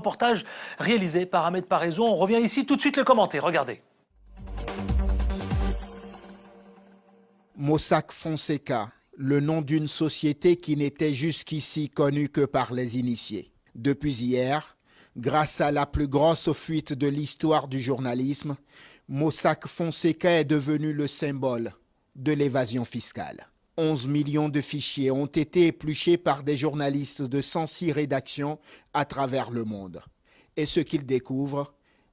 Reportage réalisé par Ahmed Paraison. On revient ici tout de suite le commenter. Regardez. Mossack Fonseca, le nom d'une société qui n'était jusqu'ici connue que par les initiés. Depuis hier, grâce à la plus grosse fuite de l'histoire du journalisme, Mossack Fonseca est devenu le symbole de l'évasion fiscale. 11 millions de fichiers ont été épluchés par des journalistes de 106 rédactions à travers le monde. Et ce qu'ils découvrent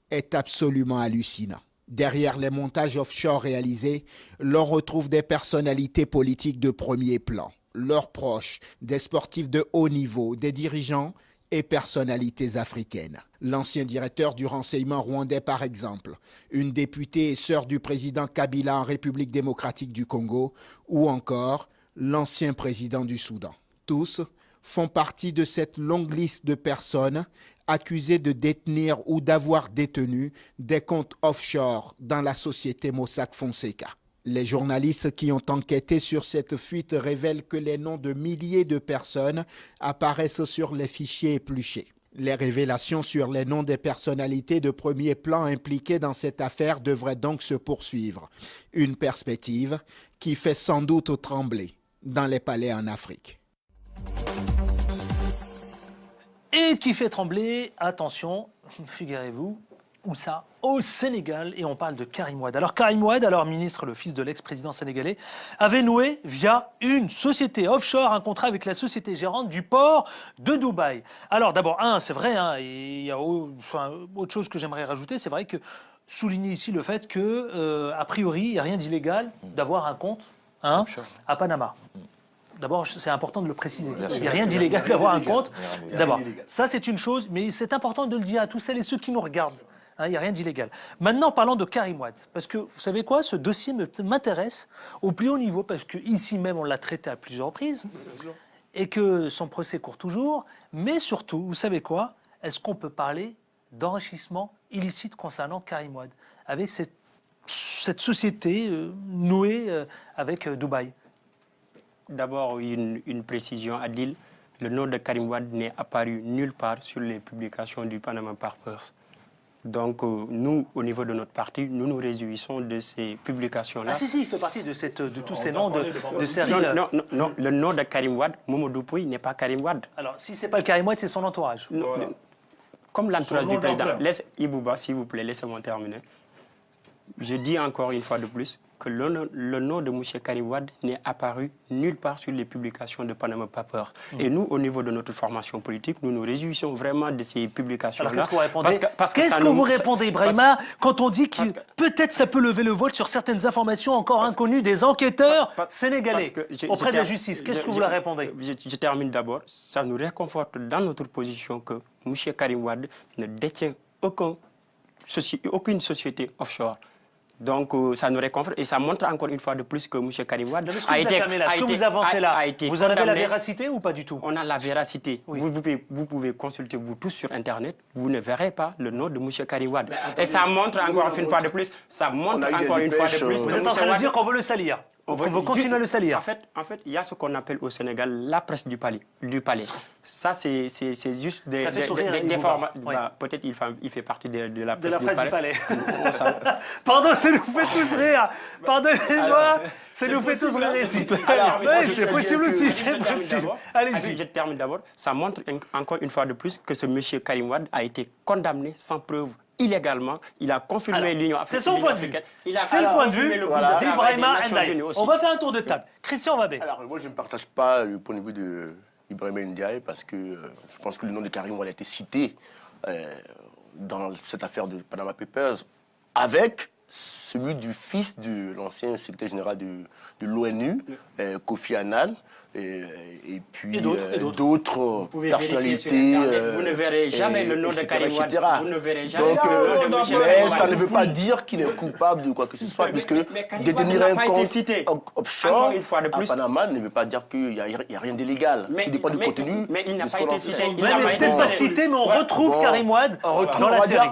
est absolument hallucinant. Derrière les montages offshore réalisés, l'on retrouve des personnalités politiques de premier plan, leurs proches, des sportifs de haut niveau, des dirigeants et personnalités africaines. L'ancien directeur du renseignement rwandais par exemple, une députée et sœur du président Kabila en République démocratique du Congo, ou encore l'ancien président du Soudan. Tous font partie de cette longue liste de personnes accusées de détenir ou d'avoir détenu des comptes offshore dans la société Mossack Fonseca. Les journalistes qui ont enquêté sur cette fuite révèlent que les noms de milliers de personnes apparaissent sur les fichiers épluchés. Les révélations sur les noms des personnalités de premier plan impliquées dans cette affaire devraient donc se poursuivre. Une perspective qui fait sans doute trembler dans les palais en Afrique. Et qui fait trembler, attention, figurez-vous, où ça? Au Sénégal, et on parle de Karim Wade. Alors Karim Wade, alors ministre, le fils de l'ex-président sénégalais, avait noué via une société offshore un contrat avec la société gérante du port de Dubaï. Alors d'abord, c'est vrai, et il y a autre chose que j'aimerais rajouter, c'est vrai que souligner ici le fait que, a priori, il n'y a rien d'illégal d'avoir un compte à Panama. D'abord, c'est important de le préciser. Il n'y a rien d'illégal d'avoir un compte. D'abord, ça c'est une chose, mais c'est important de le dire à tous celles et ceux qui nous regardent. Il n'y a rien d'illégal. Maintenant, parlons de Karim Wade. Parce que, vous savez quoi, ce dossier m'intéresse au plus haut niveau, parce qu'ici même, on l'a traité à plusieurs reprises, et que son procès court toujours. Mais surtout, vous savez quoi, est-ce qu'on peut parler d'enrichissement illicite concernant Karim Wade, avec cette société nouée avec Dubaï? D'abord, une précision, Adil. Le nom de Karim Wade n'est apparu nulle part sur les publications du Panama Papers. Donc, nous, au niveau de notre parti, nous nous réjouissons de ces publications-là. Ah si, il fait partie de tous ces noms de séries. Non, le nom de Karim Wade, Mamadou Pouy, n'est pas Karim Wade. Alors, si ce n'est pas le Karim Wade, c'est son entourage. Voilà. Comme l'entourage du président. Ibouba, s'il vous plaît, laissez-moi terminer. Je dis encore une fois de plus que le nom de M. Karim Wade n'est apparu nulle part sur les publications de Panama Papers. Et nous, au niveau de notre formation politique, nous nous réjouissons vraiment de ces publications-là. Alors, qu'est-ce que vous répondez? Qu'est-ce que vous répondez, Ibrahima, quand on dit que peut-être ça peut lever le voile sur certaines informations encore inconnues des enquêteurs sénégalais auprès de la justice? Qu'est-ce que vous leur répondez? Je termine d'abord. Ça nous réconforte dans notre position que M. Karim Wade ne détient aucune société offshore. Donc, ça nous réconforte et ça montre encore une fois de plus que M. Karim Wade a été condamné. Vous en avez la véracité ou pas du tout? On a la véracité. Oui. Vous pouvez consulter vous tous sur Internet. Vous ne verrez pas le nom de M. Karim Wade. Et ça montre encore une fois de plus. Ça montre encore une fois de plus. Vous êtes en train de dire qu'on veut le salir. On veut continuer à le salir. En fait, il y a ce qu'on appelle au Sénégal la presse du palais. Ça, c'est juste des formes. Peut-être il fait partie de la presse du palais. Pardon, ça nous fait tous rire. Pardonnez-moi, ça nous fait tous rire ici. C'est possible aussi, c'est possible. Allez-y. Je termine d'abord. Ça montre encore une fois de plus que ce monsieur Karim Wade a été condamné sans preuve. Illégalement, il a confirmé l'Union africaine. C'est son point de vue. C'est le point de vue d'Ibrahima Ndiaye. On va faire un tour de table. Christian Wabé. Alors, moi, je ne partage pas le point de vue d'Ibrahima Ndiaye parce que je pense que le nom de Karim Wade a été cité dans cette affaire de Panama Papers avec celui du fils de l'ancien secrétaire général de l'ONU, Kofi Annan. Et puis d'autres personnalités. Vous ne verrez jamais le nom de Karim Wade. Vous ne verrez jamais le nom de mais ça ne veut pas dire qu'il est coupable de quoi que ce soit, puisque détenir un compte offshore à Panama ne veut pas dire qu'il n'y a rien d'illégal. Tout dépend du contenu. Mais il n'a pas été cité. Il n'a peut-être pas cité, mais on retrouve Karim Wade dans la série.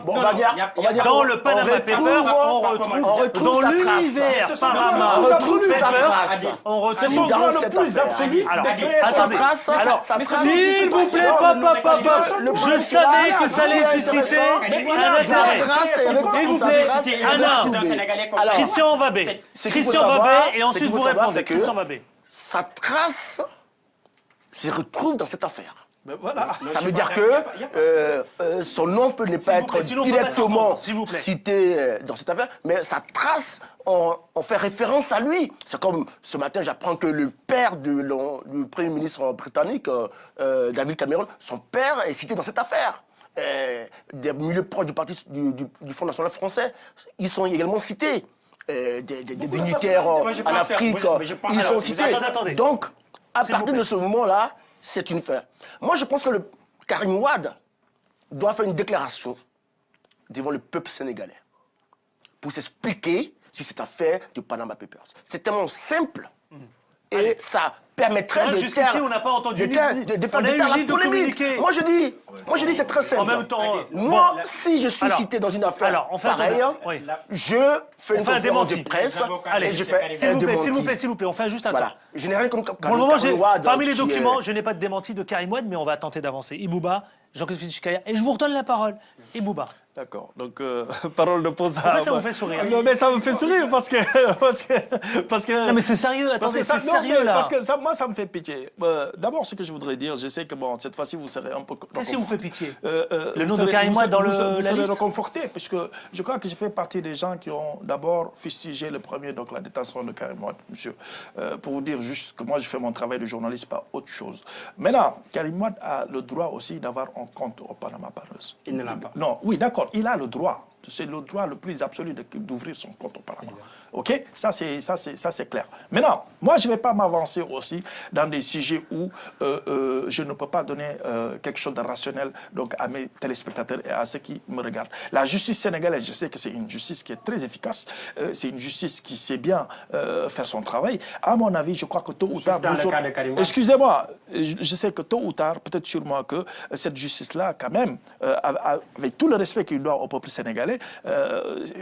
Dans le Panama Papers, on retrouve dans l'univers Panama. On retrouve sa trace. On retrouve dans cette affaire. celui Alors, de créer attendez. sa trace. Alors, ça trace. s'il vous plaît, je savais que ça allait susciter un intérêt. S'il vous plaît, Anna, Christian Vabé. Christian Vabé, et ensuite vous répondez. Christian Vabé. Sa trace se retrouve dans cette affaire. Mais voilà. Ça veut dire que son nom peut ne pas être directement cité dans cette affaire, mais sa trace, on fait référence à lui. C'est comme ce matin, j'apprends que le père du Premier ministre britannique, David Cameron, son père est cité dans cette affaire. Des milieux proches du parti du Front National français, ils sont également cités. Des dignitaires en Afrique, ils sont cités. Donc, à partir de ce moment-là, c'est une fin. Moi, je pense que le Karim Wade doit faire une déclaration devant le peuple sénégalais pour s'expliquer sur cette affaire du Panama Papers. C'est tellement simple et ça permettrait de jusqu'ici, on n'a pas entendu faire la polémique. Moi, je dis c'est très simple. En même temps, moi, si je suis cité dans une affaire pareille, je fais une conférence de presse et je fais un démenti. S'il vous plaît, on fait juste un temps. Voilà. Je n'ai rien contre Pour le moment, Karim Wade, parmi les documents, je n'ai pas de démenti de Karim Wade, mais on va tenter d'avancer. Ibouba, Jean-Claude Chikaya, et je vous redonne la parole. Ibouba. D'accord. Donc, parole de pose à... Pourquoi ça vous fait sourire? Non, mais ça me fait sourire parce que... Non, mais c'est sérieux, attendez, c'est sérieux, là. Parce que ça, moi, ça me fait pitié. D'abord, ce que je voudrais dire, je sais que, bon, cette fois-ci, vous serez un peu... Qu'est-ce qui vous fait pitié? Le nom de Karim Wade dans la liste? Vous serez réconforté, puisque je crois que je fais partie des gens qui ont d'abord fustigé le premier, donc la détention de Karim Wade, monsieur. Pour vous dire juste que moi, je fais mon travail de journaliste, pas autre chose. Maintenant, Karim Wade a le droit aussi d'avoir un compte au Panama Papers. Il ne l'a pas. Non, oui, d'accord, il a le droit. C'est le droit le plus absolu d'ouvrir son compte au Panama. OK? Ça, c'est clair. Maintenant, moi, je ne vais pas m'avancer aussi dans des sujets où je ne peux pas donner quelque chose de rationnel donc, à mes téléspectateurs et à ceux qui me regardent. La justice sénégalaise, je sais que c'est une justice qui est très efficace. C'est une justice qui sait bien faire son travail. À mon avis, je crois que tôt ou tard... Excusez-moi, je sais que tôt ou tard, peut-être sûrement que cette justice-là, quand même, avec tout le respect qu'il doit au peuple sénégalais,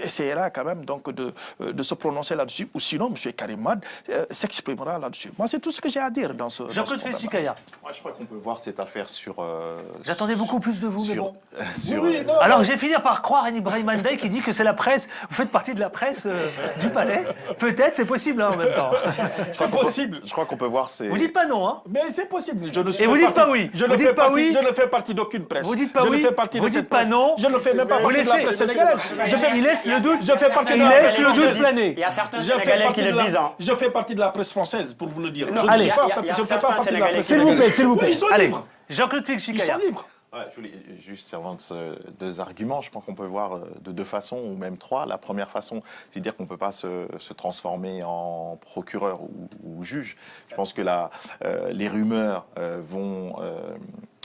essayera quand même donc de se prononcer là-dessus, ou sinon M. Karim Wade s'exprimera là-dessus. Moi, c'est tout ce que j'ai à dire dans ce... Jean-Claude Chikaya. Moi, je crois qu'on peut voir cette affaire sur... J'attendais beaucoup plus de vous, mais bon. Non, alors, je vais finir par croire à Ibrahim Ndiaye qui dit que c'est la presse. Vous faites partie de la presse du palais. Peut-être, c'est possible hein, en même temps. c'est possible. Je crois qu'on peut voir Vous dites pas non, hein? Mais c'est possible. Je ne Et vous dites pas oui. Je ne fais pas oui. Je ne fais partie d'aucune presse. Vous dites pas oui. Je ne fais partie vous de dites cette pas presse. non. Je ne fais même pas partie de la presse sénégalaise. Il laisse le doute. Je fais partie de il la laisse le doute planer. Il y a certains Sénégalais qui le disent. Je fais partie de la presse française, pour vous le dire. Allez, je ne fais pas partie de la presse s'il vous plaît, s'il vous plaît. Ils sont Allez, libres. Jean-Claude Ils Chikaya. sont libres. Ouais, je voulais juste servant de deux arguments, je pense qu'on peut voir de deux façons, ou même trois. La première façon, c'est de dire qu'on ne peut pas se transformer en procureur ou juge. Je pense que les rumeurs vont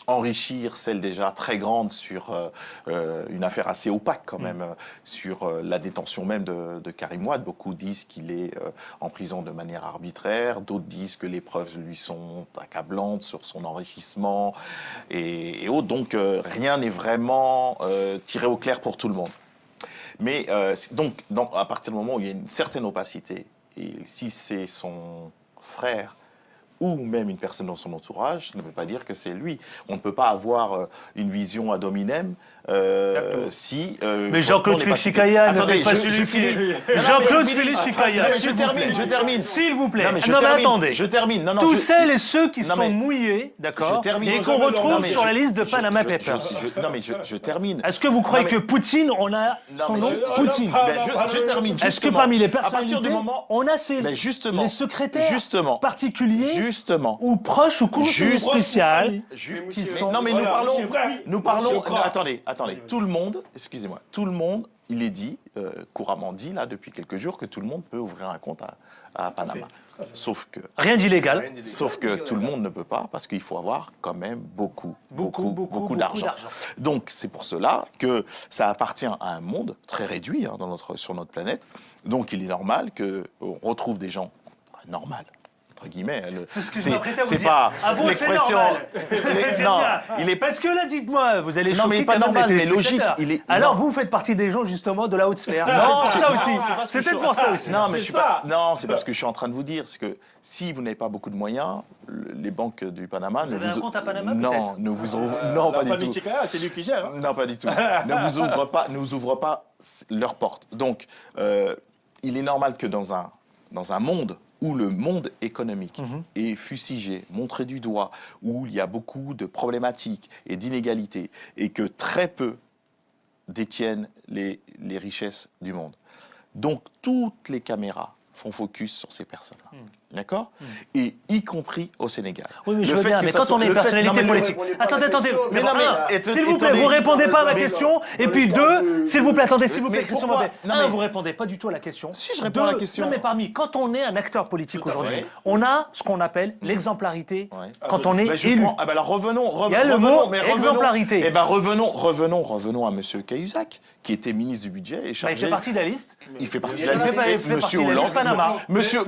enrichir celle déjà très grande sur une affaire assez opaque quand même, sur la détention même de Karim Wade. Beaucoup disent qu'il est en prison de manière arbitraire, d'autres disent que les preuves lui sont accablantes sur son enrichissement et autres. Donc rien n'est vraiment tiré au clair pour tout le monde. Mais donc à partir du moment où il y a une certaine opacité, et si c'est son frère ou même une personne dans son entourage, ne peut pas dire que c'est lui. On ne peut pas avoir une vision ad hominem si... mais Jean-Claude Chikaya ne fait pas celui Philippe. Jean-Claude Chikaya, je termine. S'il vous plaît. Non, mais attendez. Je termine. Non, tous celles et ceux qui sont mouillés, d'accord, et qu'on retrouve sur la liste de Panama Papers. Non, mais je termine. Est-ce que vous croyez que Poutine, on a son nom Poutine. Je termine. Est-ce que parmi les personnalités, on a les secrétaires particuliers ou proches ou conseillers spéciaux Non, mais nous parlons. Attendez. Tout le monde, excusez-moi, tout le monde, il est dit, couramment dit, là, depuis quelques jours, que tout le monde peut ouvrir un compte à Panama. Sauf que... Rien d'illégal. Sauf que tout le monde ne peut pas, parce qu'il faut avoir quand même beaucoup d'argent. Donc, c'est pour cela que ça appartient à un monde très réduit sur notre planète. Donc, il est normal qu'on retrouve des gens normaux, entre guillemets. C'est ce que je m'apprêtais à vous c'est dire. pas Ah bon, c'est l'expression. normal. Non, J'aime bien. Parce que là, dites-moi, vous allez Non, choquer mais pas quand même normal, les mais logique. téléspectateurs. Alors, vous faites partie des gens, justement, de la haute sphère. Non, c'est ça aussi. c'est pas ce C'est que peut-être je- pour ça aussi. Non, mais C'est je suis ça. pas. Non, c'est parce que je suis en train de vous dire, c'est que si vous n'avez pas beaucoup de moyens, les banques du Panama Vous avez un compte à Panama, non, peut-être ne vous ouvrent, non, La pas du famille tout. Tchekaya, c'est lui qui gère. Hein. Non, pas du tout. Ne vous ouvrent pas leurs portes. Donc, il est normal que dans un monde où le monde économique est fustigé, montré du doigt, où il y a beaucoup de problématiques et d'inégalités, et que très peu détiennent les richesses du monde. Donc, toutes les caméras font focus sur ces personnes-là. D'accord. Et y compris au Sénégal. Oui, mais je Le veux fait bien, que mais ça quand soit- on est le une fait- personnalité non, mais politique. Attendez. Mais non, mais S'il vous plaît, vous répondez pas à ma question. Et puis deux, s'il vous plaît, attendez, s'il vous plaît, Mais Christian pourquoi Mabé. Non, Un, mais- vous répondez pas du tout à la question. Si, je réponds à la Deux, question. Non, mais quand on est un acteur politique Tout à aujourd'hui, fait. on a ce qu'on appelle l'exemplarité Ouais. quand on est Ben, je élu. prends- ah ben alors revenons. Il y a le mot exemplarité. Eh ben revenons à Monsieur Cahuzac, qui était ministre du budget et Bah, il chargé. fait partie de la liste. Il fait partie de Il la fait liste. partie Et de Monsieur la liste Hollande. Panama. Monsieur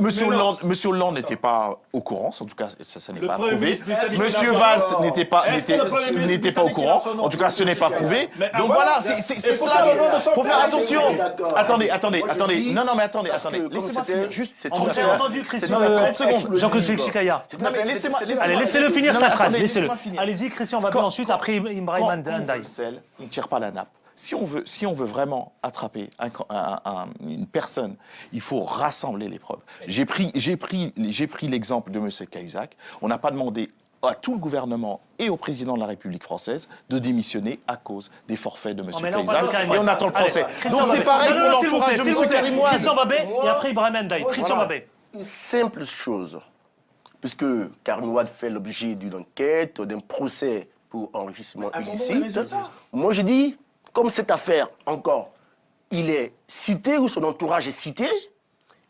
Hollande n'était pas au courant. En tout cas, ça n'est Le pas Premier prouvé. ministre britannique, Monsieur il a Valls son nom. n'était pas Est-ce que le Premier ministre n'était pas au britannique, il a courant. son nom? En tout cas, ce n'est pas prouvé. Mais Donc avant, voilà, et c'est pourquoi cela. le nom de son Faut faire père, attention. il est d'accord. Attendez. Moi, je dis, Non, mais attendez. parce que comme Laissez-moi c'était- finir. Juste c'est On 30 vous a secondes. entendu, Christian. Non, mais 30 secondes. Jean-Christophe Chikaya. Non, mais laissez-moi. Allez, laissez-le finir Non, sa mais phrase. attendez, Laissez-le. laissez-moi finir. Allez-y, Christian Mabé. Quand- Ensuite, quand- après Ibrahim Quand on Ndiaye. veut le sel, on ne tire pas la nappe. Si on veut vraiment attraper une personne, il faut rassembler les preuves. J'ai pris l'exemple de M. Cahuzac. On n'a pas demandé à tout le gouvernement et au président de la République française de démissionner à cause des forfaits de M. mais là, on parle de Cahuzac. Karim Et on Wade. attend le Allez, procès. Christian Donc c'est Mabé. pareil Non, pour non, s'il vous l'entourage plaît, de s'il vous M. plaît. Karim Wade. Christian Mabé et après Ibrahim Ndiaye. Christian Mabé. Une simple chose, puisque Karim Wade fait l'objet d'une enquête, d'un procès pour enrichissement Attendons les illicite. résultats. Moi, je dis, comme cette affaire, encore, il est cité ou son entourage est cité,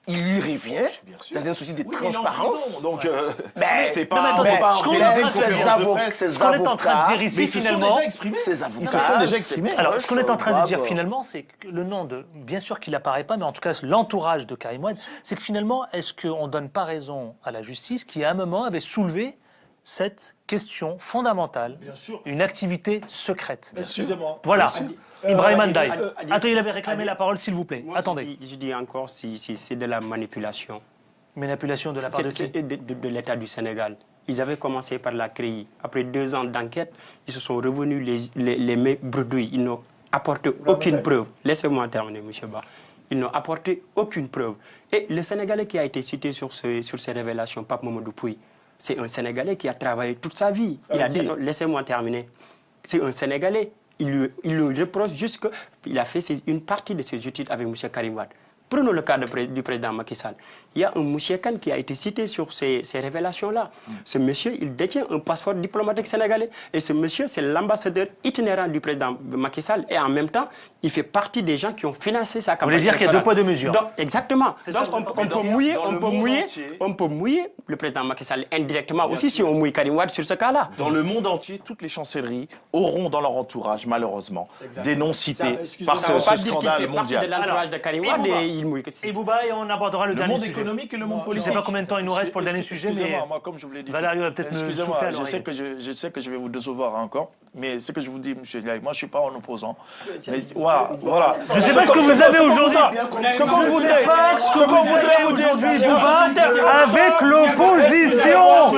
il lui revient, dans un souci de transparence. Donc, c'est non, mais pas. attendez, on peut pas ce qu'on organiser est une en train de conférence dire, de presse. Ces Ce qu'on est en train de avocats, dire ici, mais ils se sont finalement. déjà exprimés. ces avocats, Ils se sont déjà exprimés. Alors, ce qu'on est en train de dire bravo. finalement, c'est que le nom de, bien sûr qu'il apparaît pas, mais en tout cas l'entourage de Karim Wade, c'est que finalement, est-ce qu'on donne pas raison à la justice qui à un moment avait soulevé cette question fondamentale, Bien sûr. une activité secrète. Excusez-moi. Voilà. Ibrahim Ali, Ndiaye. Ali, Attends, il avait réclamé Ali. la parole, s'il vous plaît. Moi, Attendez. je dis encore, si c'est de la manipulation. Manipulation de la part de qui? De l'État du Sénégal. Ils avaient commencé par la CREI. Après 2 ans d'enquête, ils se sont revenus les mains bredouilles. Ils n'ont apporté aucune preuve. Laissez-moi terminer, M. Ba. Ils n'ont apporté aucune preuve. Et le Sénégalais qui a été cité sur ces révélations, Pape Mamadou Pouy, c'est un Sénégalais qui a travaillé toute sa vie. Laissez-moi terminer. C'est un Sénégalais. Il lui reproche juste qu'il a fait une partie de ses études avec M. Karim Wade. Prenons le cas du président Macky Sall. Il y a un Mouchekan qui a été cité sur ces révélations-là. Ce monsieur, il détient un passeport diplomatique sénégalais. Et ce monsieur, c'est l'ambassadeur itinérant du président Macky Sall. Et en même temps, il fait partie des gens qui ont financé sa campagne. Vous voulez dire qu'il y a deux poids, deux mesures. Donc, exactement. Donc, ça, on peut mouiller le président Macky Sall indirectement aussi si on mouille Karim Wade sur ce cas-là. Dans le monde entier, toutes les chancelleries auront dans leur entourage, malheureusement, des noms cités par Ça ne veut ce pas dire qu'il scandale fait partie de mondial. l'entourage de Karim Wade et il mouille. Et Bouba, et on abordera le Le dernier monde sujet. économique et le monde Je ne politique. sais pas combien de temps il nous reste pour le dernier sujet, mais Excusez-moi, moi, comme je vous l'ai dit. Valérie va peut-être me Excusez-moi, souffler à je l'oreille. sais que je vais vous décevoir encore, mais ce que je vous dis, monsieur Ndiaye, moi, je ne suis pas un opposant. Mais, voilà. Je ne sais pas ce que vous avez aujourd'hui. Ce qu'on Je ne voudrait, sais pas ce que ce qu'on vous voudrait avez vous dire aujourd'hui, dans Bouba, ce secteur. avec l'opposition.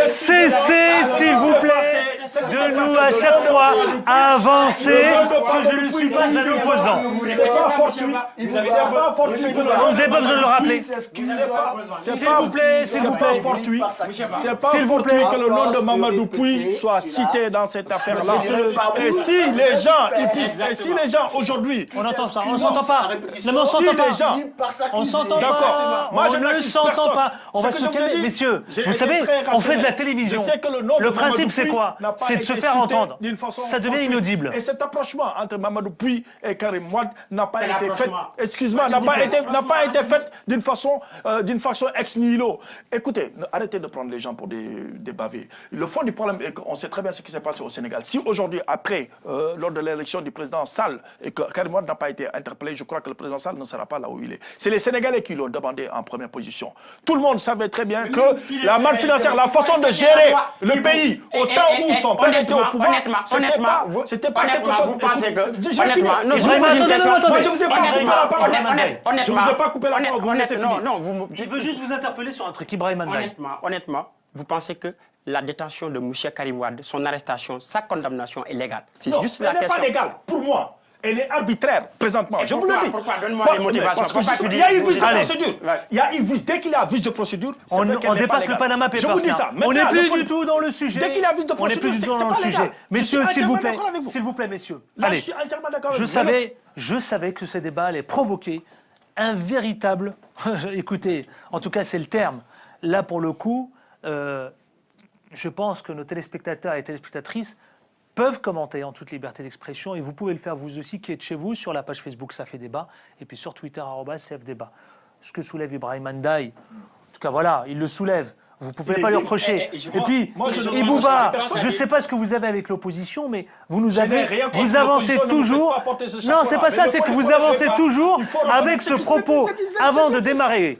Cessez, s'il vous plaît, de nous à chaque fois avancer que je ne suis pas un opposant. C'est pas fortuit. C'est pas fortuit. Vous n'avez pas besoin de le rappeler. S'il vous plaît, s'il vous plaît. C'est pas S'il vous fortuit plaît. que le nom de Mamadou Pouy soit cité dans cette affaire-là. Et si les gens aujourd'hui, On entend ça, on ne s'entend pas. Non mais on s'entend si pas. les gens, On s'entend D'accord. pas. Moi, je On ne n'accuse s'entend personne. pas. On Ce va que se je vous ai calmer, dit, messieurs. j'ai Vous été savez, très on fait de la rationnel. télévision. Je sais que le nom de Le principe, Mamadou c'est Pouy quoi? n'a n'a pas c'est de été se faire cité entendre. d'une façon Ça devient fortuite. inaudible. Et cet approchement entre Mamadou Pouy et Karim Wade n'a pas été fait, excuse-moi, S'il vous plaît. n'a pas été fait d'une façon ex nihilo. Écoutez, arrêtez de prendre les gens pour des bavés. Le fond du problème est qu'on sait très bien ce qui s'est passé au Sénégal. Si aujourd'hui, après, lors de l'élection du président Sall, et que Karim Wade n'a pas été interpellé, je crois que le président Sall ne sera pas là où il est. C'est les Sénégalais qui l'ont demandé en première position. Tout le monde savait très bien que la manne financière, la façon de gérer le pays, au temps où son père était au pouvoir, c'était pas quelque chose... Vous pensez que... Honnêtement, non, je vous pose une question. Moi, je vous ai pas coupé la parole. Je vous ai pas coupé la parole, vous me laissez finir. Non, Je veux juste vous interpeller sur un truc, Ibrahim Ndiaye. Honnêtement, vous pensez que la détention de Mouché Karim Wade, son arrestation, sa condamnation est légale? C'est Non, juste la elle n'est question. pas légale, pour moi. Elle est arbitraire, présentement. Et Je vous le dis. pourquoi? Donne-moi les motivations. Parce que Pourquoi justement, tu il y a dis- une vice de Allez. procédure. Dès qu'il y a vice de procédure, c'est On vrai qu'elle n'est pas dépasse le légale. Panama Papers. Je vous dis là. ça. On n'est Maintenant, plus le fond- du tout dans le sujet. Dès qu'il y a vice de On n'est plus procédure, du tout c'est dans pas le légal. sujet. Je suis Messieurs, s'il vous entièrement plaît, d'accord avec vous. s'il vous plaît, messieurs. Là, Allez. je suis entièrement d'accord avec vous. Je savais que ce débat allait provoquer un véritable... Écoutez, en tout cas, c'est le terme. Là, pour le coup, je pense que nos téléspectateurs et téléspectatrices peuvent commenter en toute liberté d'expression et vous pouvez le faire vous aussi qui êtes chez vous sur la page Facebook Ça fait débat et puis sur Twitter @CFDébat. Ce que soulève Ibrahim Ndiaye, en tout cas voilà, il le soulève. Vous ne pouvez pas lui reprocher. Et puis, Ibouba, je ne sais pas ce que vous avez avec l'opposition, mais vous nous avez, vous avancez toujours. Non, c'est pas ça, c'est que vous avancez toujours avec ce propos. Avant de démarrer,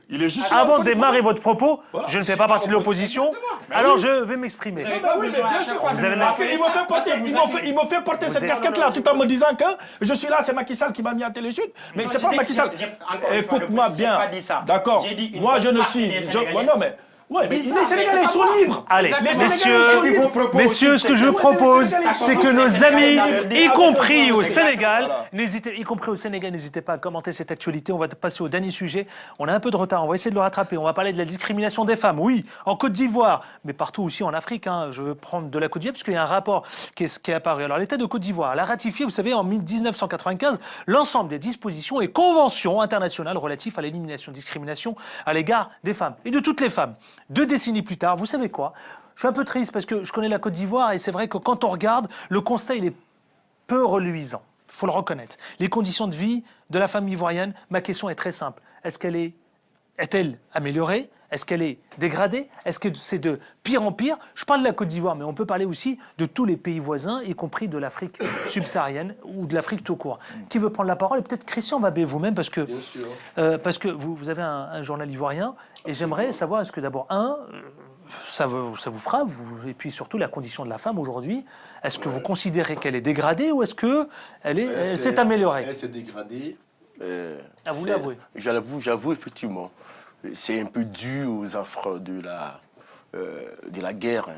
votre propos, je ne fais pas partie de l'opposition, alors je vais m'exprimer. Il me fait porter cette casquette-là tout en me disant que je suis là, c'est Macky Sall qui m'a mis à Télé Sud. Mais c'est pas Macky Sall. Écoute-moi bien. D'accord. Moi, je ne suis. Non, mais. Ouais, mais les Sénégalais sont libres. Allez, messieurs, ce que je propose, c'est que nos amis, y compris au Sénégal, n'hésitez pas à commenter cette actualité. On va passer au dernier sujet. On a un peu de retard, on va essayer de le rattraper. On va parler de la discrimination des femmes, oui, en Côte d'Ivoire, mais partout aussi en Afrique. Je veux prendre de la Côte d'Ivoire, puisqu'il y a un rapport qui est apparu. Alors, l'État de Côte d'Ivoire a ratifié, vous savez, en 1995, l'ensemble des dispositions et conventions internationales relatives à l'élimination de discrimination à l'égard des femmes, et de toutes les femmes. 2 décennies plus tard, vous savez quoi? Je suis un peu triste parce que je connais la Côte d'Ivoire et c'est vrai que quand on regarde, le constat il est peu reluisant. Il faut le reconnaître. Les conditions de vie de la femme ivoirienne, ma question est très simple. Est-elle améliorée? Est-ce qu'elle est dégradée? Est-ce que c'est de pire en pire? Je parle de la Côte d'Ivoire, mais on peut parler aussi de tous les pays voisins, y compris de l'Afrique subsaharienne ou de l'Afrique tout court. Qui veut prendre la parole? Et peut-être Christian Babé vous-même, parce que vous avez un journal ivoirien, et j'aimerais savoir, est-ce que d'abord, ça vous frappe, et puis surtout la condition de la femme aujourd'hui, est-ce que vous considérez qu'elle est dégradée ou est-ce qu'elle s'est améliorée? Elle s'est dégradée. Vous l'avouez? J'avoue effectivement. C'est un peu dû aux affres de la guerre.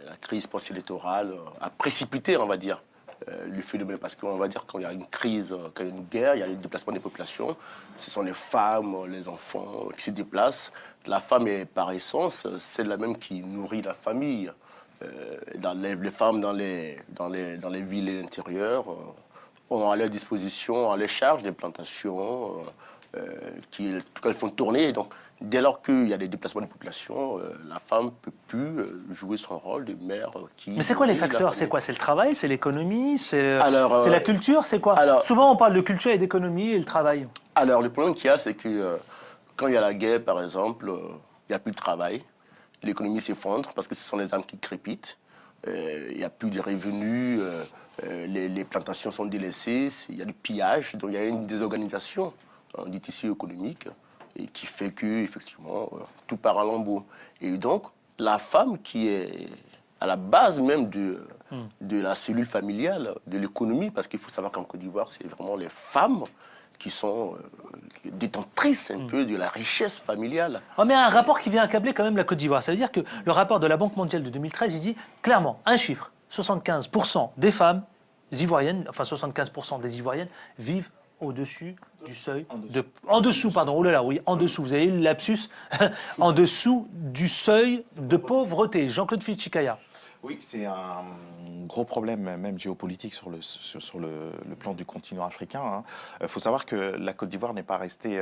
La crise post-électorale a précipité, on va dire, le phénomène. Parce qu'on va dire quand il y a une crise, quand il y a une guerre, il y a le déplacement des populations. Ce sont les femmes, les enfants qui se déplacent. La femme est par essence celle-là même qui nourrit la famille. Les femmes dans les villes et l'intérieur ont à leur disposition, à leur charge des plantations qu'elles font tourner. Et donc, dès lors qu'il y a des déplacements de population, la femme ne peut plus jouer son rôle de mère qui... Mais c'est quoi les nourrit la facteurs? C'est famille. quoi? C'est le travail? C'est l'économie? C'est Alors, la culture? C'est quoi? Souvent, on parle de culture et d'économie et le travail. Alors, le problème qu'il y a, c'est que quand il y a la guerre, par exemple, il n'y a plus de travail. L'économie s'effondre parce que ce sont les âmes qui crépitent. Il n'y a plus de revenus. Les plantations sont délaissées. Il y a du pillage. Donc, il y a une désorganisation du tissu économique et qui fait que, effectivement, tout part en lambeaux. Et donc, la femme qui est à la base même de la cellule familiale, de l'économie, parce qu'il faut savoir qu'en Côte d'Ivoire, c'est vraiment les femmes qui sont détentrices un peu de la richesse familiale. Oh, mais un rapport qui vient accabler quand même la Côte d'Ivoire. Ça veut dire que le rapport de la Banque mondiale de 2013, il dit clairement, un chiffre, 75% des femmes ivoiriennes, enfin 75% des Ivoiriennes vivent au-dessus du seuil en dessous, vous avez eu le lapsus, en dessous du seuil de pauvreté. Jean-Claude Fitchikaya. Oui, c'est un gros problème, même géopolitique, sur le plan du continent africain. Il faut savoir que la Côte d'Ivoire n'est pas restée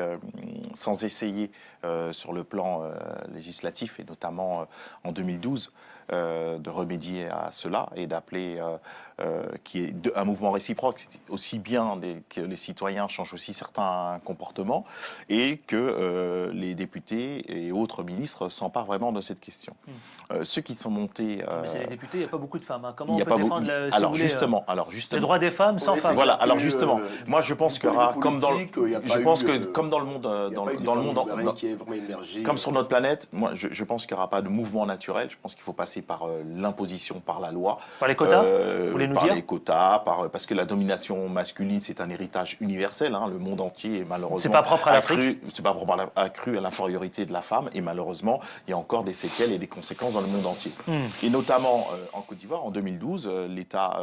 sans essayer sur le plan législatif, et notamment en 2012. de remédier à cela et d'appeler qu'il y ait un mouvement réciproque, aussi bien que les citoyens changent aussi certains comportements et que les députés et autres ministres s'emparent vraiment de cette question. Ceux qui sont montés... Mais c'est les députés, il n'y a pas beaucoup de femmes. Hein. Comment il y on a peut pas défendre beaucoup... alors, justement, les droits des femmes sans femmes? Voilà, alors justement, moi je pense qu'il y aura, comme dans le monde, comme sur notre planète, moi je pense qu'il n'y aura pas de mouvement naturel, je pense qu'il faut passer par l'imposition, par la loi. Par les quotas, vous voulez nous dire? Par les quotas, parce que la domination masculine c'est un héritage universel, hein, le monde entier est malheureusement... C'est pas propre à l'Afrique. C'est pas propre accru à l'infériorité de la femme et malheureusement il y a encore des séquelles et des conséquences dans le monde entier. Et notamment en Côte d'Ivoire, en 2012, l'État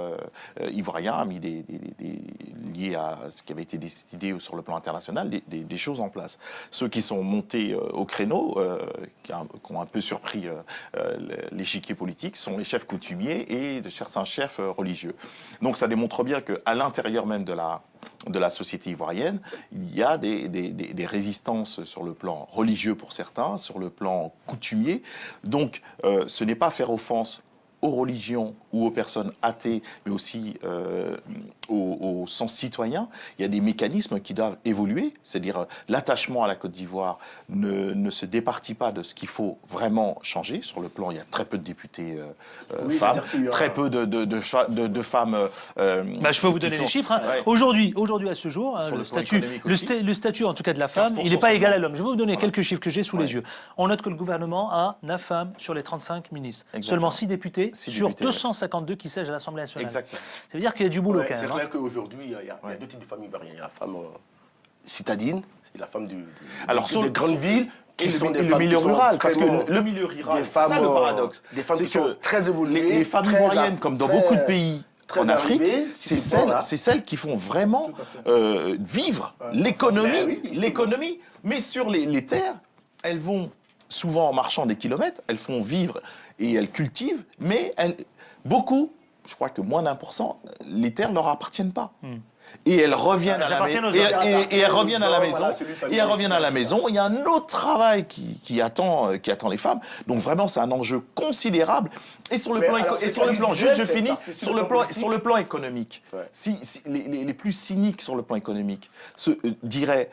ivoirien a mis lié à ce qui avait été décidé sur le plan international, des choses en place. Ceux qui sont montés au créneau, qui ont un peu surpris l'échiquier politique, sont les chefs coutumiers et de certains chefs religieux. Donc ça démontre bien qu'à l'intérieur même de la société ivoirienne, il y a des résistances sur le plan religieux pour certains, sur le plan coutumier. Donc ce n'est pas faire offense aux religions ou aux personnes athées, mais aussi au sens citoyen. Il y a des mécanismes qui doivent évoluer, c'est-à-dire l'attachement à la Côte d'Ivoire ne se départit pas de ce qu'il faut vraiment changer. Sur le plan, il y a très peu de députés femmes, très peu de femmes... je peux vous donner les chiffres. Hein. Ouais. Aujourd'hui, à ce jour, hein, le statut, en tout cas de la femme, il n'est pas égal à l'homme. Je vais vous donner quelques chiffres que j'ai sous les yeux. On note que le gouvernement a 9 femmes sur les 35 ministres. Exactement. Seulement 6 députés sur 252 qui siègent à l'Assemblée nationale. Exactement. Ça veut dire qu'il y a du boulot quand même. C'est clair qu'aujourd'hui, il y a deux types de femmes ivoiriennes. Il y a la femme citadine et la femme des grandes villes. Qui sont des femmes milieu rural, parce que le milieu rural, c'est ça le paradoxe. Des femmes qui sont très évoluées. Les femmes ivoiriennes, comme dans beaucoup de pays en Afrique, c'est celles qui font vraiment vivre l'économie. Mais sur les terres, elles vont souvent en marchant des kilomètres, elles font vivre et elles cultivent, mais beaucoup, je crois que moins d'1%, les terres ne leur appartiennent pas. Et elles reviennent à la maison. Il y a un autre travail qui attend les femmes. Donc vraiment, c'est un enjeu considérable. Et sur le plan économique, les plus cyniques sur le plan économique diraient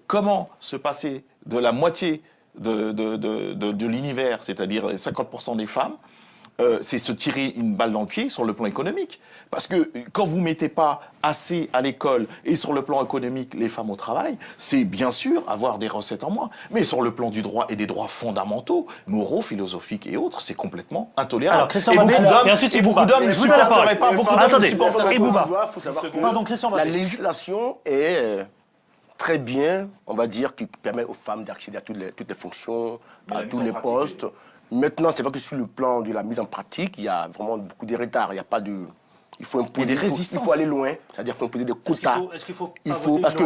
comment se passer de la moitié de l'univers, c'est-à-dire 50% des femmes, c'est se tirer une balle dans le pied sur le plan économique. Parce que quand vous ne mettez pas assez à l'école et sur le plan économique les femmes au travail, c'est bien sûr avoir des recettes en moins. Mais sur le plan du droit et des droits fondamentaux, moraux, philosophiques et autres, c'est complètement intolérable. Alors, Christian Babé, et ensuite beaucoup d'hommes ne supporteraient pas. Attendez, pardon, Christian Babé. La législation est très bien, on va dire, qui permet aux femmes d'accéder à toutes les fonctions, à tous les postes. Maintenant, c'est vrai que sur le plan de la mise en pratique, il y a vraiment beaucoup de retard. Il n'y a pas de... Il faut imposer des résistances. Il faut aller loin, c'est-à-dire qu'il faut imposer des quotas. Est-ce qu'il faut parce que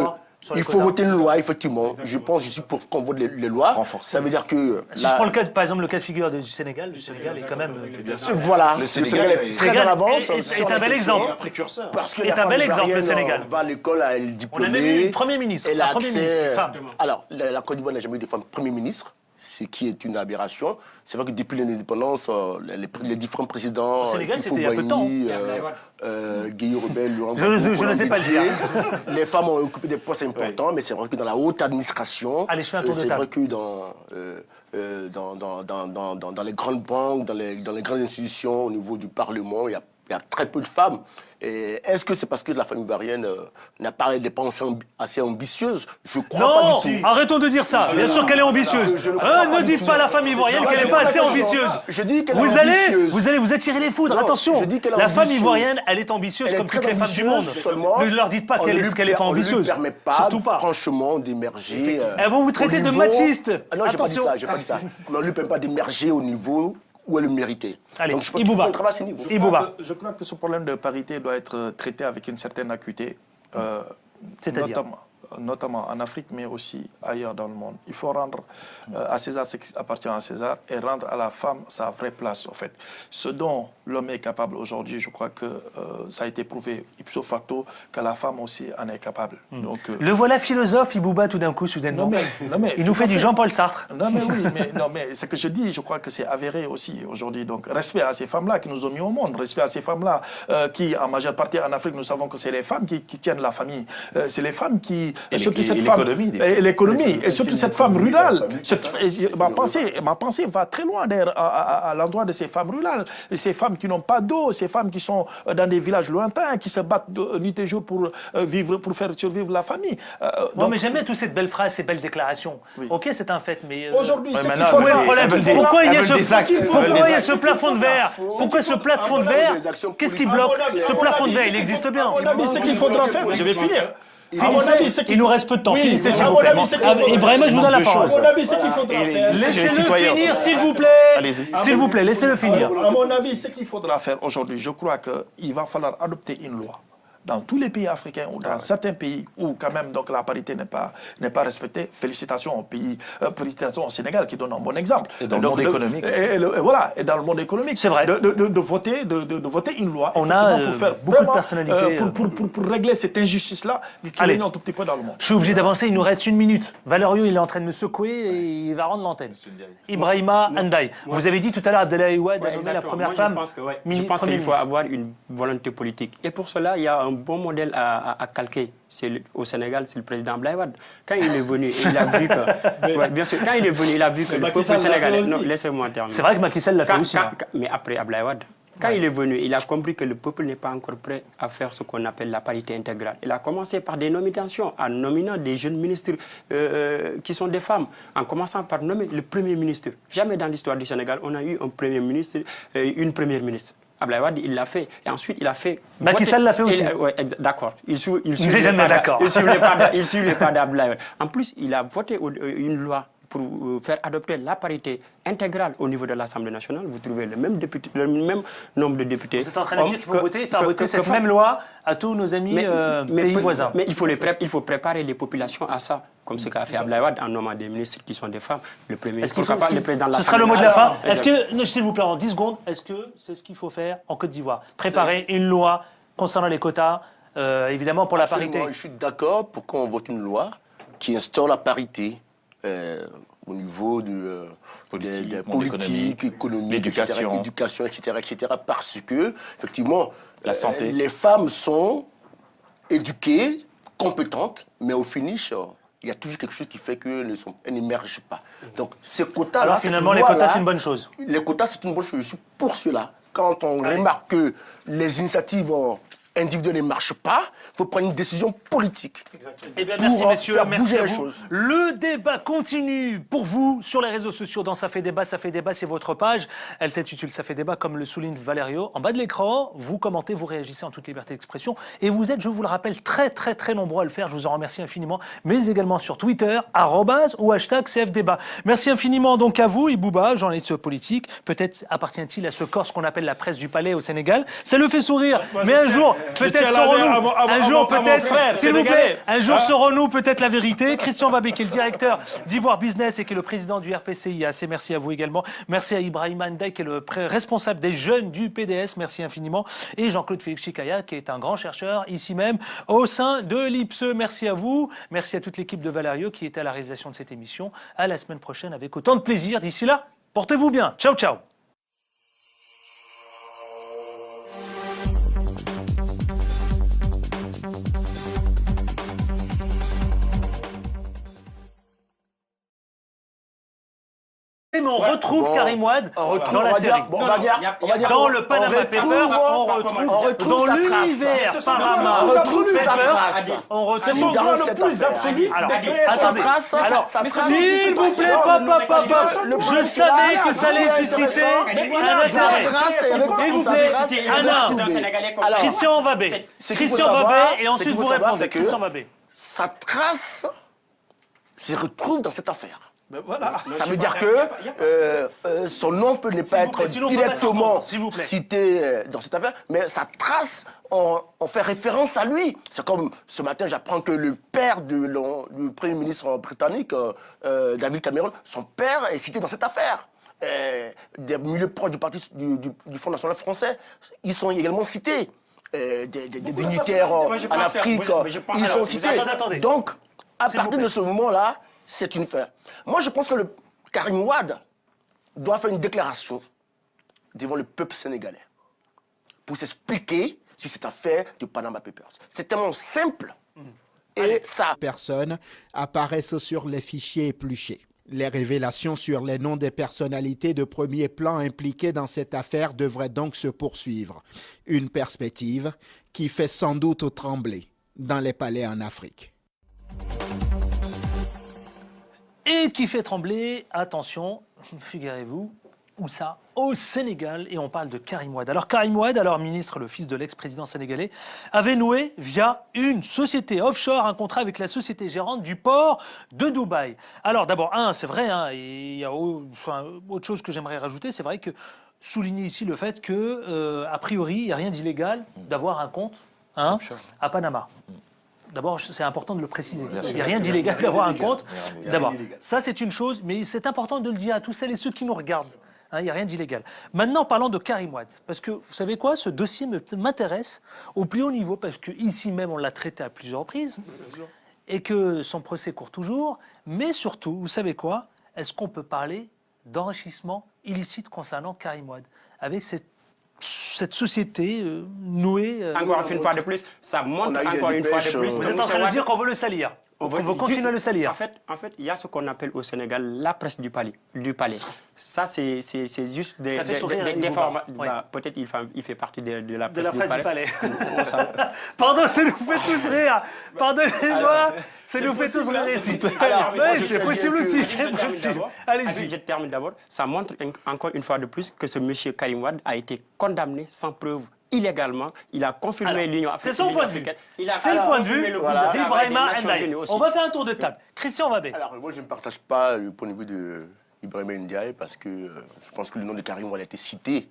il faut voter une loi, effectivement. Exactement. Je suis pour qu'on vote les lois. Renforcer. Ça veut dire que... Si je prends par exemple le cas de figure du Sénégal, le Sénégal est quand même... Bien sûr. Voilà, le Sénégal est très en avance. C'est un bel exemple. Parce que c'est un bel exemple, le Sénégal. Va à l'école, elle est diplômée. On a même eu une Premier ministre. Elle a accès... Alors, la Côte d'Ivoire n'a jamais eu de femme Premier ministre, ce qui est une aberration. C'est vrai que depuis l'indépendance, les différents présidents... Au Sénégal, c'était il y a peu de temps. Guillaume Rebel, Laurent je ne sais pas le dire. Les femmes ont occupé des postes importants, mais c'est vrai que dans la haute administration, c'est vrai que dans les grandes banques, dans les grandes institutions, au niveau du Parlement, il y a très peu de femmes. Est-ce que c'est parce que la femme ivoirienne n'a pas des pensées assez ambitieuses? Je crois pas du tout. Non, arrêtons de dire ça. Bien sûr qu'elle est ambitieuse. Ne dites pas à la femme ivoirienne qu'elle n'est pas assez ambitieuse. Je dis qu'elle est ambitieuse. Vous allez vous attirer les foudres. Attention, la femme ivoirienne, elle est ambitieuse comme toutes les femmes du monde. Ne leur dites pas qu'elle n'est pas ambitieuse. On ne lui permet pas, surtout pas, franchement, d'émerger. Elles vont vous traiter de machiste. Non, j'ai pas dit ça. On ne lui permet pas d'émerger au niveau où elle le méritait. Allez, donc je pense qu'il faut un travail à ce niveau. Je crois que ce problème de parité doit être traité avec une certaine acuité. C'est-à-dire notamment en Afrique, mais aussi ailleurs dans le monde. Il faut rendre à César ce qui appartient à César et rendre à la femme sa vraie place, en fait. Ce dont l'homme est capable aujourd'hui, je crois que ça a été prouvé ipso facto que la femme aussi en est capable. Donc, le voilà philosophe, Ibouba, tout d'un coup, soudainement. Il nous fait du Jean-Paul Sartre. Non, mais oui, mais ce que je dis, je crois que c'est avéré aussi aujourd'hui. Donc, respect à ces femmes-là qui nous ont mis au monde, respect à ces femmes-là qui, en majeure partie en Afrique, nous savons que c'est les femmes qui tiennent la famille. C'est les femmes qui... Et l'économie. Et surtout cette femme rurale. Ma pensée va très loin à l'endroit de ces femmes rurales. Ces femmes qui n'ont pas d'eau, ces femmes qui sont dans des villages lointains, qui se battent nuit et jour pour faire survivre la famille. Non, mais j'aime bien toutes ces belles phrases, ces belles déclarations. Oui. Ok, c'est un fait, mais... Aujourd'hui, c'est qu'il faut... Pourquoi il y a ce plafond de verre? Pourquoi ce plafond de verre? Qu'est-ce qui bloque? Ce plafond de verre, il existe bien. À mon avis, ce qu'il faudra faire, je vais finir. Il nous reste peu de temps. Finissez, s'il vous plaît. Ibrahim, je vous donne la parole. À mon avis, ce qu'il faudra faire... Laissez-le finir, s'il vous plaît. S'il vous plaît, laissez-le finir. À mon avis, ce qu'il faudra faire aujourd'hui, je crois qu'il va falloir adopter une loi. Dans tous les pays africains ou dans certains pays où quand même donc la parité n'est pas respectée, félicitations au pays, félicitations au Sénégal qui donne un bon exemple. Et dans le monde économique. Et dans le monde économique. C'est vrai. De voter une loi. On a pour faire beaucoup de personnalités. Pour régler cette injustice-là qui règne un tout petit peu dans le monde. Je suis obligé d'avancer, il nous reste 1 minute. Valerio, il est en train de me secouer et il va rendre l'antenne. Ibrahima Ndiaye. Vous avez dit tout à l'heure, Abdoulaye Wade a nommé la première femme. Je pense qu'il faut avoir une volonté politique. Et pour cela, il y a un bon modèle à calquer. Au Sénégal, c'est le président Abdoulaye Wade. Quand il est venu, il a vu que... bien sûr, quand il est venu, il a vu que le peuple sénégalais... Non, laissez-moi terminer. C'est vrai que Macky Sall l'a fait aussi. Mais après Abdoulaye Wade, quand il est venu, il a compris que le peuple n'est pas encore prêt à faire ce qu'on appelle la parité intégrale. Il a commencé par des nominations, en nominant des jeunes ministres qui sont des femmes, en commençant par nommer le Premier ministre. Jamais dans l'histoire du Sénégal, on a eu un Premier ministre, une Première ministre. Abdoulaye Wade, il l'a fait. Et ensuite, il a fait... Macky Sall l'a fait aussi. Oui, d'accord. Il suit les pas d'Abdoulaye Wade. En plus, il a voté une loi pour faire adopter la parité intégrale au niveau de l'Assemblée nationale. Vous trouvez le même nombre de députés. Vous êtes en train de dire qu'il faut faire voter cette même loi à tous nos amis pays voisins. Mais il faut préparer les populations à ça, comme ce qu'a fait Abdoulaye Wade en nommant des ministres qui sont des femmes. Le premier ministre, pourquoi pas le président de l'Assemblée. Ce sera le mot de la fin. Est-ce que, s'il vous plaît, en 10 secondes, est-ce que c'est ce qu'il faut faire en Côte d'Ivoire? Préparer une loi concernant les quotas, évidemment pour la parité. Je suis d'accord pour qu'on vote une loi qui instaure la parité. Au niveau de politique, économique, l'éducation, etc., parce que, effectivement, la santé. Les femmes sont éduquées, compétentes, mais au finish, il y a toujours quelque chose qui fait qu'elles n'émergent pas. Donc, ces quotas-là... Alors, finalement, les quotas, c'est une bonne chose. Les quotas, c'est une bonne chose. Je suis pour cela. Quand on remarque que les initiatives individuelles ne marchent pas, il faut prendre une décision politique. Eh bien, merci messieurs, merci à vous. Le débat continue pour vous sur les réseaux sociaux dans Ça fait débat, c'est votre page. Elle s'intitule Ça fait débat comme le souligne Valerio. En bas de l'écran, vous commentez, vous réagissez en toute liberté d'expression et vous êtes, je vous le rappelle, très nombreux à le faire. Je vous en remercie infiniment, mais également sur Twitter, @ ou #CFDébat. Merci infiniment donc à vous, Ibouba, journaliste politique. Peut-être appartient-il à ce corps qu'on appelle la presse du palais au Sénégal. Ça le fait sourire, mais un jour, peut-être saurons-nous, un jour peut-être, s'il vous plaît, un jour saurons-nous peut-être la vérité. Christian Babé, qui est le directeur d'Ivoire Business et qui est le président du RPCIAC. Merci à vous également. Merci à Ibrahima Ndiaye, qui est le responsable des jeunes du PDS. Merci infiniment. Et Jean-Claude Félix Chikaya, qui est un grand chercheur ici même au sein de l'IPSE. Merci à vous. Merci à toute l'équipe de Valerio qui était à la réalisation de cette émission. À la semaine prochaine avec autant de plaisir. D'ici là, portez-vous bien. Ciao, ciao. Mais on retrouve Karim Wade dans la série. Dans le Panama Papers, on retrouve dans l'univers Panama Papers, on retrouve c'est son droit le plus absolu. Alors, s'il vous plaît, je savais que ça allait susciter un intérêt. S'il vous plaît, Anna, Christian Babé, et ensuite vous répondez. Christian Babé. Sa trace se retrouve dans cette affaire. Mais voilà. Ça veut dire que son nom peut ne pas être directement cité dans cette affaire, mais sa trace, on fait référence à lui. C'est comme ce matin, j'apprends que le père du Premier ministre britannique, David Cameron, son père est cité dans cette affaire. Des milieux proches du parti du Front National français, ils sont également cités. Des dignitaires en Afrique, ils sont cités. Donc, à partir de ce moment-là, c'est une fin. Moi, je pense que le Karim Wade doit faire une déclaration devant le peuple sénégalais pour s'expliquer sur cette affaire du Panama Papers. C'est tellement simple et ça... Personnes apparaissent sur les fichiers épluchés. Les révélations sur les noms des personnalités de premier plan impliquées dans cette affaire devraient donc se poursuivre. Une perspective qui fait sans doute trembler dans les palais en Afrique. Et qui fait trembler, attention, figurez-vous, où ça? Au Sénégal, et on parle de Karim Wade. Alors Karim Wade, alors ministre, le fils de l'ex-président sénégalais, avait noué via une société offshore un contrat avec la société gérante du port de Dubaï. Alors d'abord, c'est vrai, il y a autre chose que j'aimerais rajouter, c'est vrai que souligner ici le fait que, a priori, il n'y a rien d'illégal d'avoir un compte à Panama. D'abord, c'est important de le préciser. Il n'y a rien d'illégal d'avoir un compte. D'abord, ça c'est une chose, mais c'est important de le dire à tous celles et ceux qui nous regardent. Il n'y a rien d'illégal. Maintenant, parlons de Karim Wade. Parce que, vous savez quoi, ce dossier m'intéresse au plus haut niveau, parce qu'ici même, on l'a traité à plusieurs reprises, et que son procès court toujours. Mais surtout, vous savez quoi, est-ce qu'on peut parler d'enrichissement illicite concernant Karim Wade, avec cette société nouée... Encore une fois de plus, ça montre encore une fois de plus... Vous êtes en train de dire qu'on veut le salir. On veut continuer à le salir. En fait, il y a ce qu'on appelle au Sénégal la presse du palais. Ça, c'est juste des formes. Peut-être il fait partie de la presse du palais. Pardon, ça nous fait tous rire. Pardonnez-moi, ça nous fait tous rire ici. C'est possible aussi, c'est possible. Allez-y. Je termine d'abord. Ça montre encore une fois de plus que ce monsieur Karim Wade a été condamné sans preuve. Illégalement, il a confirmé l'Union africaine. C'est son point de vue. C'est le point de vue d'Ibrahima Ndiaye. On va faire un tour de table. Christian Mabé. Alors, moi, je ne partage pas le point de vue d'Ibrahima Ndiaye parce que je pense que le nom de Karim Wade a été cité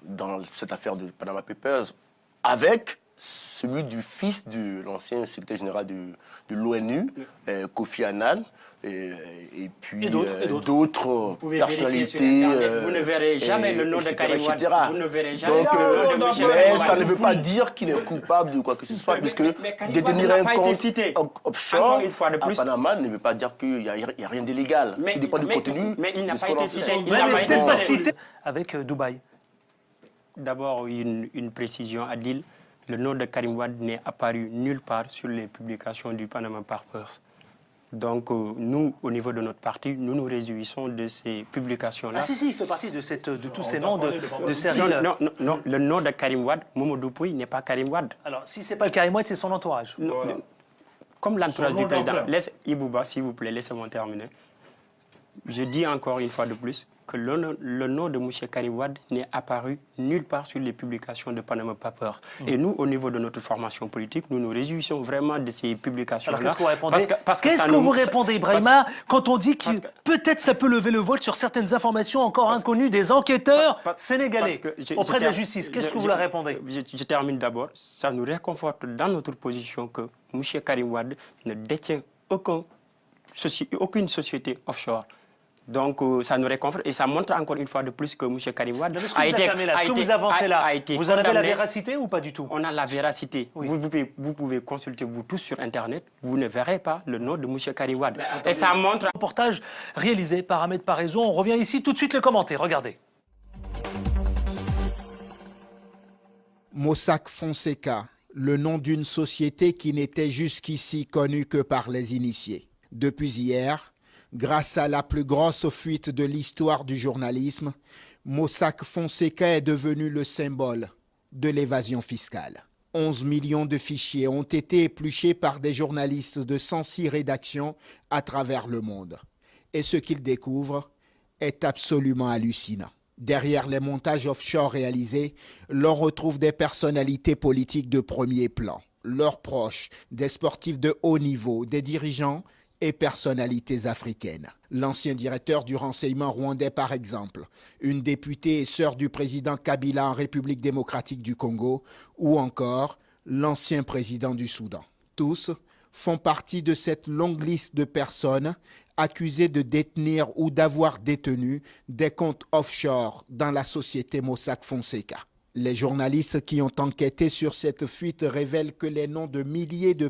dans cette affaire de Panama Papers avec celui du fils de l'ancien secrétaire général de l'ONU, Kofi Annan. Et puis d'autres personnalités. Vous ne verrez jamais le nom de Karim Wade. Vous ne verrez jamais le nom de mais ça ne veut pas dire qu'il est coupable de quoi que ce soit, puisque détenir un compte offshore à Panama ne veut pas dire qu'il n'y a rien d'illégal. Tout dépend du contenu. Mais il n'a pas été cité. Il n'a pas été cité avec Dubaï. D'abord, une précision, Adil. Le nom de Karim Wade n'est apparu nulle part sur les publications du Panama Papers. Donc, nous, au niveau de notre parti, nous nous réjouissons de ces publications-là. Ah si, il fait partie de tous ces noms de séries. Non, le nom de Karim Wade, Mamadou Pouy, n'est pas Karim Wade. Alors, si ce n'est pas le Karim Wade, c'est son entourage. Comme l'entourage du président. Ibouba, s'il vous plaît, laissez-moi terminer. Je dis encore une fois de plus que le nom de M. Karim Wade n'est apparu nulle part sur les publications de Panama Papers. Et nous, au niveau de notre formation politique, nous nous réjouissons vraiment de ces publications-là. Alors, qu'est-ce que vous répondez Qu'est-ce que vous répondez, Ibrahima, quand on dit que peut-être ça peut lever le voile sur certaines informations encore inconnues des enquêteurs sénégalais auprès de la justice? Qu'est-ce que vous leur répondez? Je termine d'abord. Ça nous réconforte dans notre position que M. Karim Wade ne détient aucune société offshore. Donc, ça nous réconforte et ça montre encore une fois de plus que M. Karim Wade a été Vous en avez la véracité ou pas du tout? On a la véracité. Oui. Vous pouvez consulter vous tous sur Internet. Vous ne verrez pas le nom de M. Karim Wade. Et ça montre... Un reportage réalisé par Ahmed Paraison. On revient ici tout de suite le commenter. Regardez. Mossack Fonseca, le nom d'une société qui n'était jusqu'ici connue que par les initiés. Depuis hier, grâce à la plus grosse fuite de l'histoire du journalisme, Mossack Fonseca est devenu le symbole de l'évasion fiscale. 11 millions de fichiers ont été épluchés par des journalistes de 106 rédactions à travers le monde. Et ce qu'ils découvrent est absolument hallucinant. Derrière les montages offshore réalisés, l'on retrouve des personnalités politiques de premier plan, leurs proches, des sportifs de haut niveau, des dirigeants et personnalités africaines. L'ancien directeur du renseignement rwandais, par exemple, une députée et sœur du président Kabila en République démocratique du Congo, ou encore l'ancien président du Soudan. Tous font partie de cette longue liste de personnes accusées de détenir ou d'avoir détenu des comptes offshore dans la société Mossack Fonseca. Les journalistes qui ont enquêté sur cette fuite révèlent que les noms de milliers de